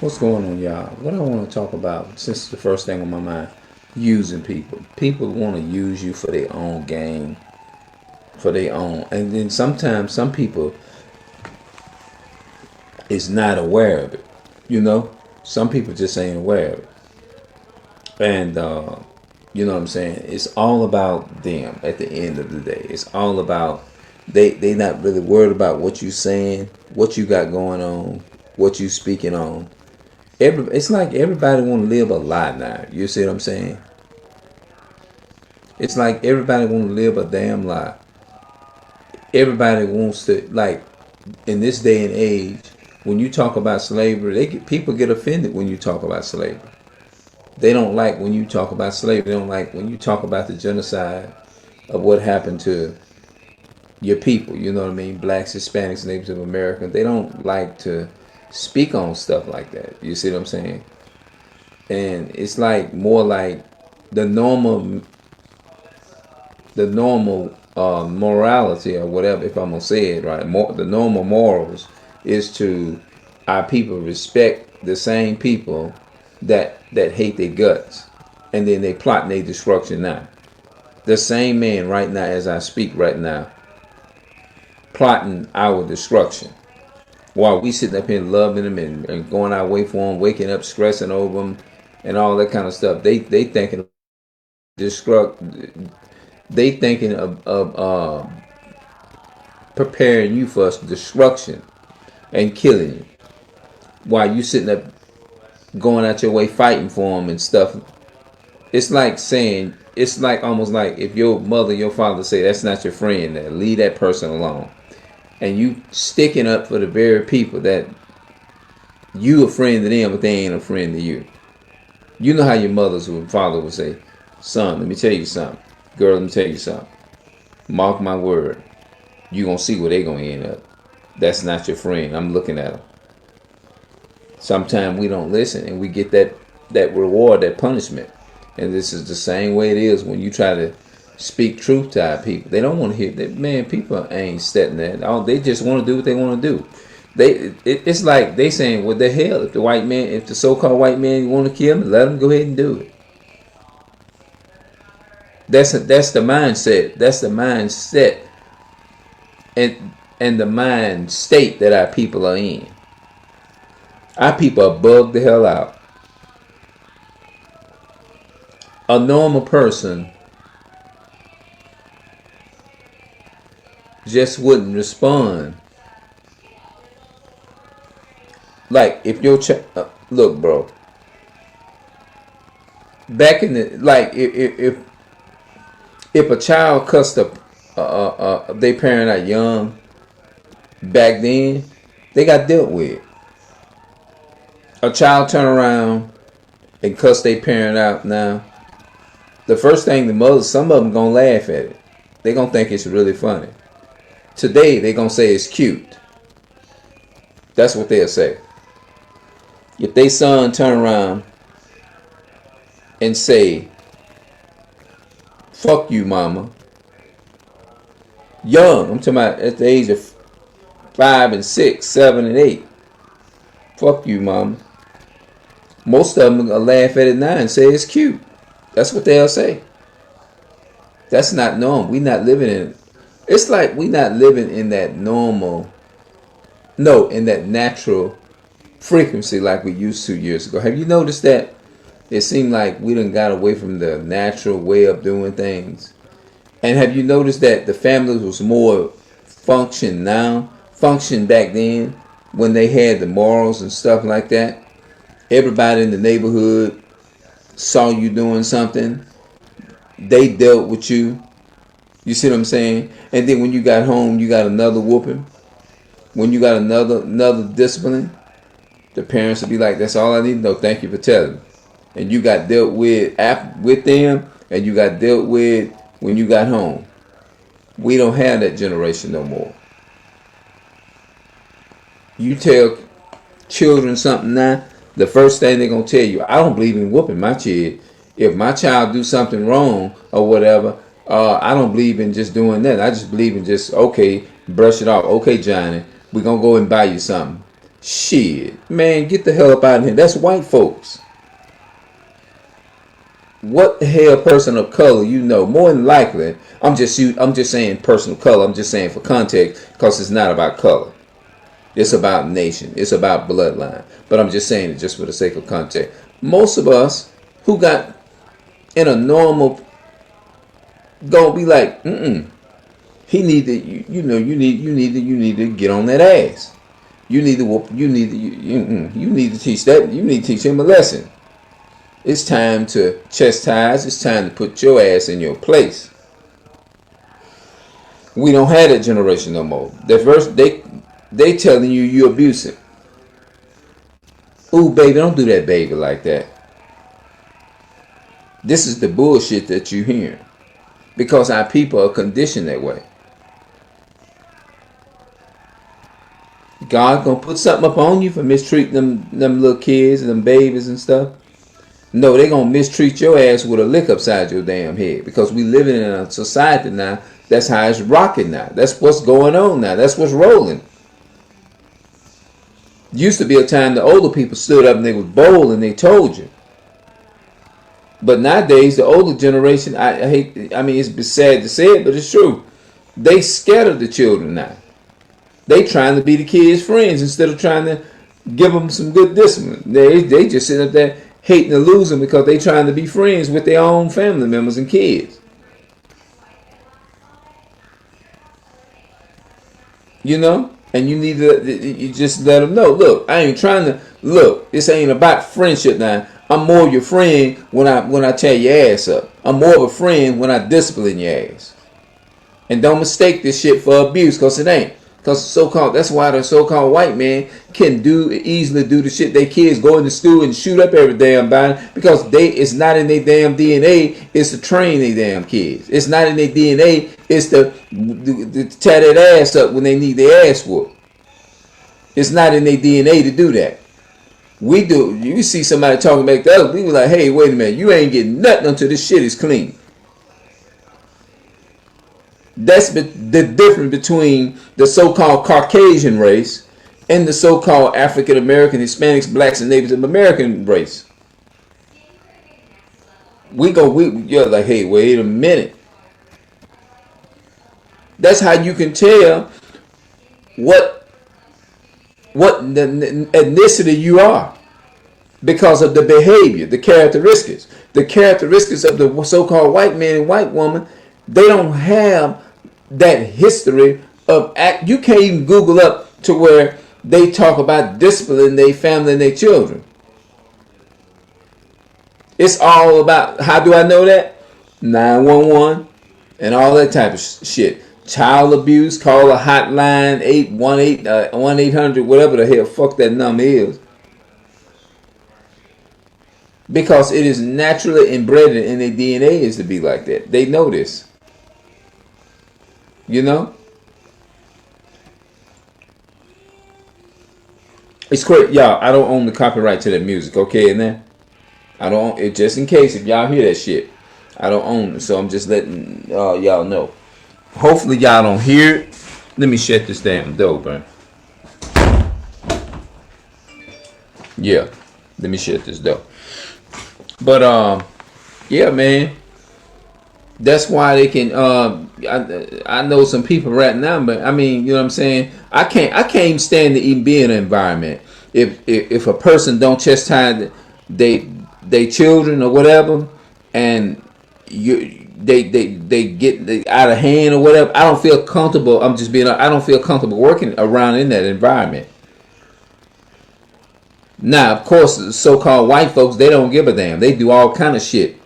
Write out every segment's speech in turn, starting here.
What's going on, y'all? What I want to talk about, since the first thing on my mind, using people. People want to use you for their own gain, for their own. And then sometimes some people is not aware of it. You know, some people just ain't aware of it. And you know what I'm saying? It's all about them at the end of the day. It's all about they not really worried about what you saying, what you got going on, what you speaking on. It's like everybody want to live a lie now. You see what I'm saying? It's like everybody want to live a damn lie. Everybody wants to, like, in this day and age, when you talk about slavery, people get offended when you talk about slavery. They don't like when you talk about slavery. They don't like when you talk about the genocide of what happened to your people. You know what I mean? Blacks, Hispanics, Native Americans. They don't like to speak on stuff like that. You see what I'm saying? And it's like more like the normal morality or whatever, if I'm gonna say it right. The normal morals is to our people respect the same people that hate their guts, and then they plot their destruction now. The same man right now, as I speak right now, plotting our destruction, while we sitting up here loving them and going our way for them, waking up stressing over them, and all that kind of stuff. They thinking destruct. They thinking of preparing you for destruction and killing you, while you sitting up going out your way fighting for them and stuff. It's like saying, it's like almost like if your mother, your father say that's not your friend, then leave that person alone. And you sticking up for the very people that you a friend to them, but they ain't a friend to you. You know how your mother's and father would say, son, let me tell you something. Girl, let me tell you something. Mark my word. You gonna see where they gonna end up. That's not your friend. I'm looking at them. Sometimes we don't listen and we get that reward, that punishment. And this is the same way it is when you try to speak truth to our people. They don't want to hear that. Man, people ain't setting that. They just want to do what they want to do. It's like they saying, what the hell, if the so-called white man want to kill him, let him go ahead and do it. That's the mindset. That's the mindset and the mind state that our people are in. Our people are bugged the hell out. A normal person just wouldn't respond. Like if your look, bro. Back in the if a child cussed their parent out young, back then they got dealt with. A child turn around and cuss their parent out now. The first thing the mothers, some of them gonna laugh at it. They gonna think it's really funny. Today they gonna say it's cute. That's what they'll say. If they son turn around and say, fuck you, mama. Young, I'm talking about at the age of 5 and 6, 7 and 8. Fuck you, mama. Most of them will laugh at it now and say it's cute. That's what they'll say. That's not normal. We not living in. It's like we not living in that normal. No, in that natural frequency like we used to years ago. Have you noticed that? It seemed like we done got away from the natural way of doing things. And have you noticed that the families was more function back then when they had the morals and stuff like that? Everybody in the neighborhood saw you doing something. They dealt with you. You see what I'm saying? And then when you got home, you got another whooping. When you got another discipline, the parents would be like, that's all I need to know. Thank you for telling. And you got dealt with them, and you got dealt with when you got home. We don't have that generation no more. You tell children something now, the first thing they're going to tell you, I don't believe in whooping my kid. If my child do something wrong or whatever, I don't believe in just doing that. I just believe in just, okay, brush it off. Okay, Johnny, we're going to go and buy you something. Shit, man, get the hell up out of here. That's white folks. What the hell, person of color, you know? More than likely, I'm just saying person of color. I'm just saying for context, because it's not about color. It's about nation. It's about bloodline. But I'm just saying it just for the sake of context. Most of us who got in a normal, gonna be like, he need to, you need to get on that ass. You need to teach that. You need to teach him a lesson. It's time to chastise. It's time to put your ass in your place. We don't have that generation no more. That verse, they telling you abusive. Ooh, baby, don't do that, baby, like that. This is the bullshit that you hear, because our people are conditioned that way. God gonna put something up on you for mistreating them little kids and them babies and stuff? No, they gonna mistreat your ass with a lick upside your damn head, because we living in a society now. That's how it's rocking now. That's what's going on now. That's what's rolling. Used to be a time the older people stood up and they was bold and they told you. But nowadays, the older generation, I mean, it's sad to say it, but it's true. They scared of the children now. They trying to be the kids' friends instead of trying to give them some good discipline. They just sit up there hating and losing because they trying to be friends with their own family members and kids. You know? And you need to, you just let them know, look, I ain't trying to, look, this ain't about friendship now. I'm more your friend when I tear your ass up. I'm more of a friend when I discipline your ass. And don't mistake this shit for abuse, because it ain't. Because that's why the so-called white man can easily do the shit they kids go into school and shoot up every damn body, because it's not in their damn DNA. It's to train their damn kids. It's not in their DNA. It's to tear that ass up when they need their ass whooped. It's not in their DNA to do that. We do. You see somebody talking back to us, we be like, hey, wait a minute, you ain't getting nothing until this shit is clean. That's the difference between the so-called Caucasian race and the so-called African American, Hispanics, blacks, and Native American race. You're like, hey, wait a minute. That's how you can tell what the ethnicity you are, because of the behavior, the characteristics. The characteristics of the so-called white man and white woman, they don't have that history of act. You can't even Google up to where they talk about disciplining their family and their children. It's all about, how do I know that? 911 and all that type of shit. Child abuse, call a hotline, 1-800, whatever the hell fuck that number is. Because it is naturally inbred in their DNA is to be like that. They know this. You know? It's crazy. Y'all, I don't own the copyright to that music, okay? And then I don't own it, just in case if y'all hear that shit. I don't own it, so I'm just letting y'all know. Hopefully y'all don't hear it. Let me shut this damn door, man. Yeah, let me shut this door. But yeah, man. That's why they can. I know some people right now, but I mean, you know what I'm saying. I can't even stand to even be in an environment if a person don't chastise they children or whatever, and they get out of hand or whatever. I don't feel comfortable. I don't feel comfortable working around in that environment. Now, of course, the so-called white folks, they don't give a damn. They do all kind of shit.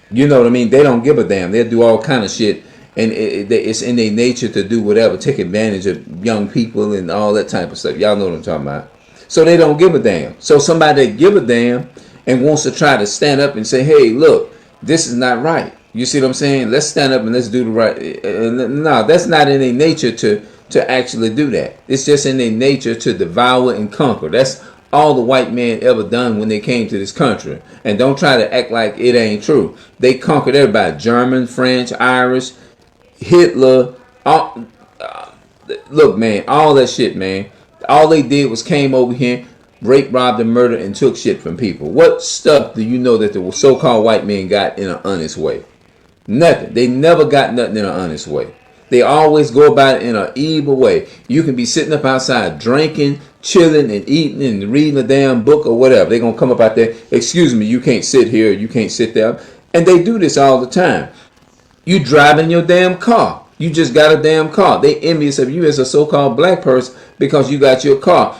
You know what I mean? They don't give a damn. They'll do all kind of shit. And it's in their nature to do whatever. Take advantage of young people and all that type of stuff. Y'all know what I'm talking about. So they don't give a damn. So somebody that give a damn and wants to try to stand up and say, hey, look, this is not right. You see what I'm saying? Let's stand up and let's do the right. No, that's not in their nature to actually do that. It's just in their nature to devour and conquer. That's all the white man ever done when they came to this country. And don't try to act like it ain't true. They conquered everybody. German, French, Irish, Hitler. Look, man, all that shit, man. All they did was came over here, raped, robbed, and murdered, and took shit from people. What stuff do you know that the so-called white men got in an honest way? Nothing. They never got nothing in an honest way. They always go about it in an evil way. You can be sitting up outside drinking, chilling, and eating, and reading a damn book or whatever. They're going to come up out there, excuse me, you can't sit here, you can't sit there. And they do this all the time. You driving your damn car. You just got a damn car. They envious of you as a so-called black person because you got your car.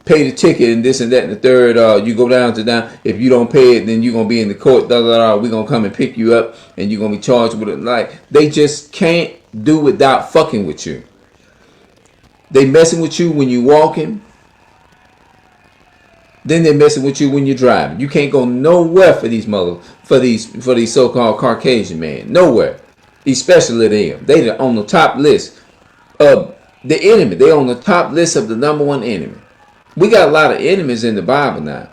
Pay the ticket and this and that and the third. You go down to down. If you don't pay it, then you're going to be in the court. We're going to come and pick you up and you're going to be charged with it. Like, they just can't do without fucking with you. They messing with you when you walking. Then they're messing with you when you're driving. You can't go nowhere for these so-called Caucasian men. Nowhere. Especially them. They're on the top list of the enemy. They're on the top list of the number one enemy. We got a lot of enemies in the Bible now.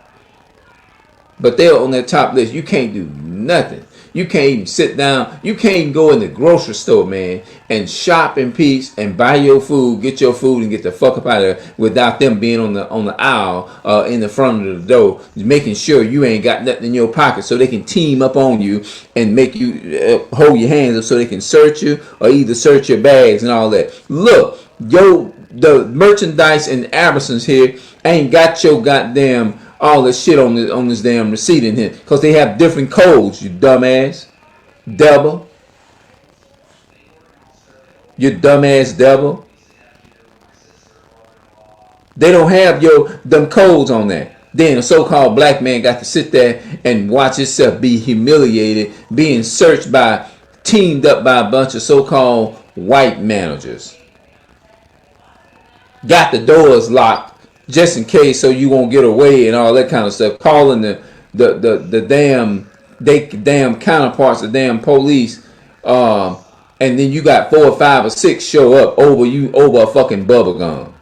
But they're on that top list. You can't do nothing. You can't even sit down. You can't even go in the grocery store, man, and shop in peace and buy your food, get your food, and get the fuck up out of there without them being on the aisle in the front of the door, making sure you ain't got nothing in your pocket so they can team up on you and make you hold your hands up so they can search you or either search your bags and all that. Look, the merchandise in Albertsons here ain't got your goddamn all this shit on this damn receipt in here because they have different codes, you dumbass devil. You dumbass devil. They don't have them codes on there. Then a so-called black man got to sit there and watch himself be humiliated, being searched teamed up by a bunch of so-called white managers. Got the doors locked just in case so you won't get away and all that kind of stuff. Calling the damn counterparts, the damn police, and then you got 4 or 5 or 6 show up over a fucking bubble gum.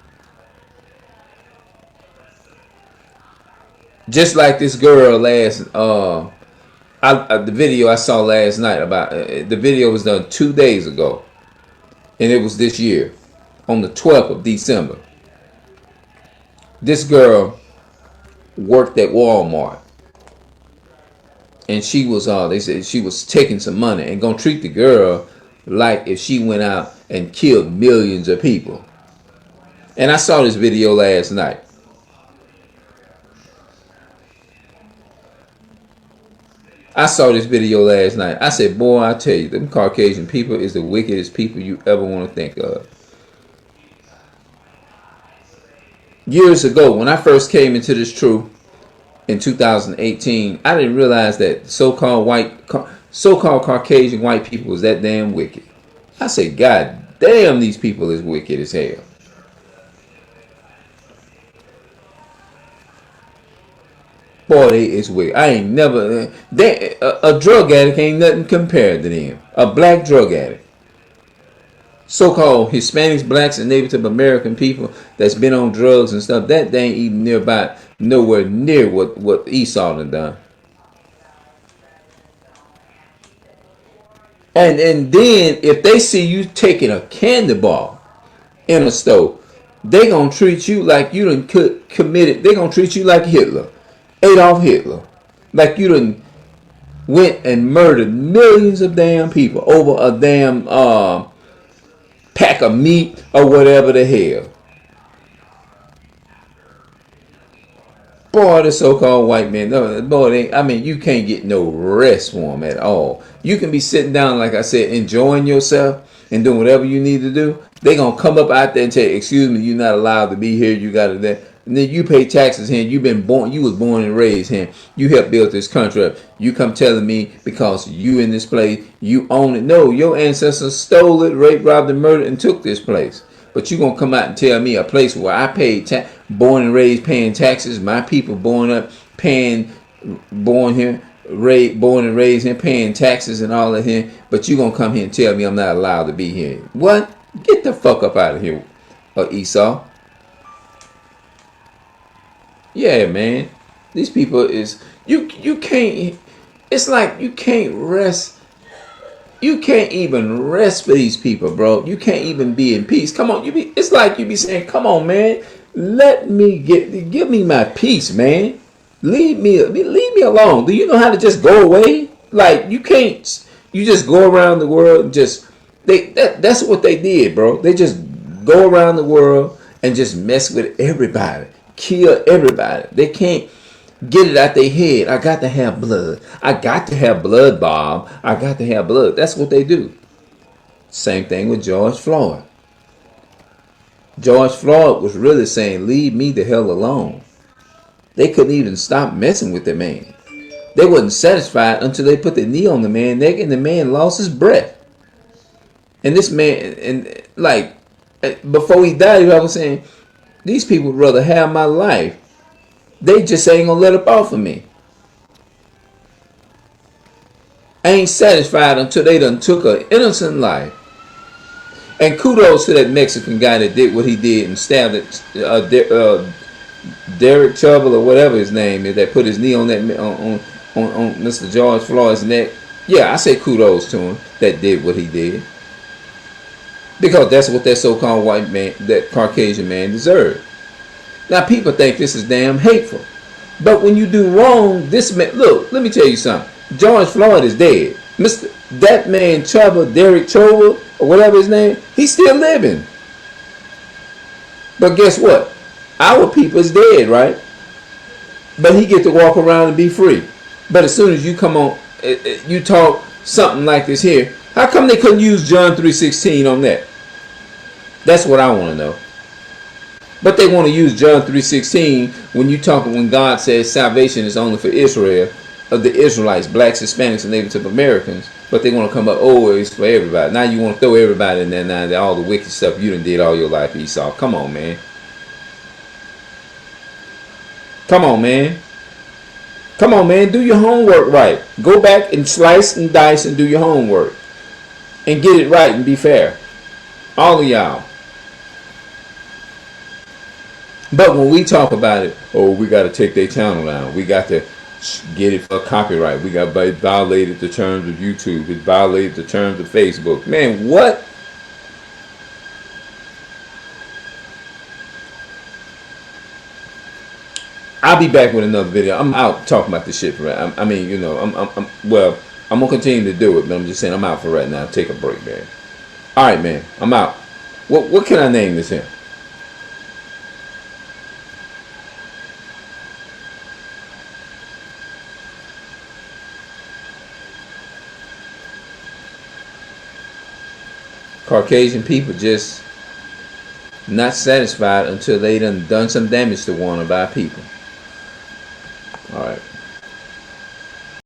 Just like this girl the video I saw last night about the video was done 2 days ago, and it was this year on the 12th of December. This girl worked at Walmart, and she was they said she was taking some money and gonna treat the girl like if she went out and killed millions of people. And I saw this video last night. I said, boy, I tell you, them Caucasian people is the wickedest people you ever want to think of. Years ago, when I first came into this truth in 2018, I didn't realize that so-called Caucasian white people was that damn wicked. I said, God damn, these people is wicked as hell. Boy, they is wicked. I ain't never. A drug addict ain't nothing compared to them. A black drug addict. So-called Hispanics, blacks, and Native American people that's been on drugs and stuff, that they ain't even nowhere near what Esau done done. And then if they see you taking a candy bar in a store, they gonna treat you like you done committed. They gonna treat you like Hitler, Adolf Hitler, like you done went and murdered millions of damn people over a damn pack of meat or whatever the hell. Boy, the so-called white man, you can't get no rest for them at all. You can be sitting down, like I said, enjoying yourself and doing whatever you need to do. They gonna come up out there and tell you, excuse me, you're not allowed to be here. You got to that. And then you pay taxes here. You was born and raised here. You helped build this country up. You come telling me because you in this place, you own it. No, your ancestors stole it, raped, robbed, and murdered, and took this place. But you gonna come out and tell me a place where I paid born and raised paying taxes, my people born and raised here paying taxes and all of here. But you gonna come here and tell me I'm not allowed to be here? What? Get the fuck up out of here, Esau. Yeah, man. These people is you can't. It's like you can't rest. You can't even rest for these people, bro. You can't even be in peace. Come on, it's like you be saying, come on, man. Give me my peace, man. Leave me alone. Do you know how to just go away? Like you can't. You just go around the world and just that's what they did, bro. They just go around the world and just mess with everybody, kill everybody. They can't get it out their head. I got to have blood. I got to have blood, Bob. I got to have blood. That's what they do. Same thing with George Floyd. George Floyd was really saying, leave me the hell alone. They couldn't even stop messing with the man. They wasn't satisfied until they put the knee on the man's neck and the man lost his breath. And this man, and like, before he died, I was saying, these people would rather have my life. They just ain't gonna let up off of me. I ain't satisfied until they done took an innocent life. And kudos to that Mexican guy that did what he did and stabbed Derek Chauvin or whatever his name is, that put his knee on that on Mr. George Floyd's neck. Yeah, I say kudos to him that did what he did, because that's what that so-called white man, that Caucasian man, deserved. Now people think this is damn hateful, but when you do wrong, this man, look, let me tell you something. George Floyd is dead. That man Derek Chauvin or whatever his name, he's still living. But guess what? Our people is dead, right? But he get to walk around and be free. But as soon as you come on, you talk something like this here, how come they couldn't use John 3:16 on that? That's what I want to know. But they want to use John 3:16 when God says salvation is only for Israel, of the Israelites, blacks, Hispanics, and Native Americans. But they want to come up, oh, it's for everybody. Now you want to throw everybody in there now, all the wicked stuff you done did all your life, Esau. Come on, man. Come on, man. Come on, man. Do your homework right. Go back and slice and dice and do your homework. And get it right and be fair. All of y'all. But when we talk about it, oh, we got to take their channel down. We got to get it for copyright. We got violated the terms of YouTube. It violated the terms of Facebook. Man, what? I'll be back with another video. I'm out talking about this shit for right. I mean, you know, I'm gonna continue to do it, but I'm just saying I'm out for right now. Take a break, man. All right, man. I'm out. What can I name this here? Caucasian people just not satisfied until they done some damage to one of our people. All right.